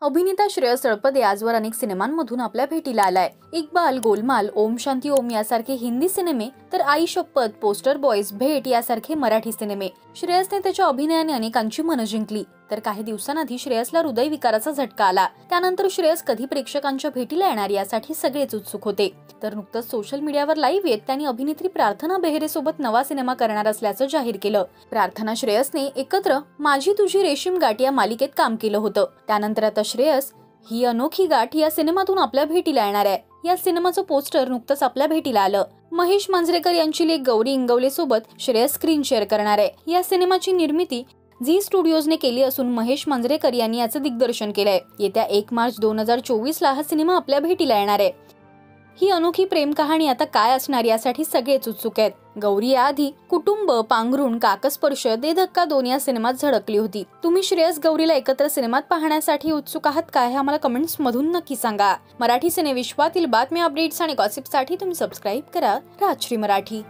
अभिनेता श्रेयस तळपदे आजवर अनेक सिनेमांमधून आपल्या भेटीला आलाय। इक्बाल, गोलमाल, ओम शांती ओम यासारखे हिंदी सिनेमे तर आई शपथ, पोस्टर बॉयज, भेट यासारखे मराठी सिनेमे। श्रेयसने त्याच्या अभिनयाने अनेकांची मनं जिंकली। तर काही दिवसांआधी श्रेयसला हृदयविकाराचा झटका आला। त्यानंतर श्रेयस कधी प्रेक्षकांच्या भेटीला येणार यासाठी सगळेच उत्सुक होते। तर नुकतंच सोशल मीडियावर लाईव्ह येत त्यांनी अभिनेत्री प्रार्थना बेहरे सोबत नवा सिनेमा करणार असल्याचं जाहीर केलं। प्रार्थना श्रेयसने एकत्र माझी तुझी रेशीम गाठ या मालिकेत काम केलं होतं। त्यानंतर आता श्रेयस ही अनोखी गाठ या सिनेमातून आपल्या भेटीला येणार आहे। या सिनेमाचं पोस्टर नुकतंच आपल्या भेटीला आलं। महेश मांजरेकर यांची लेक गौरी इंगवले सोबत श्रेयस स्क्रीन शेअर करणार आहे। या सिनेमाची निर्मिती झी स्टुडिओजने केली असून महेश मांजरेकर यांनी याचं दिग्दर्शन केलंय। येत्या 1 मार्च 2024 ला हा सिनेमा आपल्या भेटीला येणार आहे। ही अनोखी प्रेम कहाणी आता काय असणार यासाठी सगळेच उत्सुक आहेत। गौरी याआधी कुटुंब, पांघरुण, काकस्पर्श, दे धक्का 2 या सिनेमात झळकली होती। तुम्ही श्रेयस गौरीला एकत्र सिनेमात पाहण्यासाठी उत्सुक आहात का हे आम्हाला कमेंट्स मधून नक्की सांगा। मराठी सिनेविश्वातील बातम्या, अपडेट्स आणि गॉसिपसाठी तुम्ही सबस्क्राइब करा राजश्री मराठी।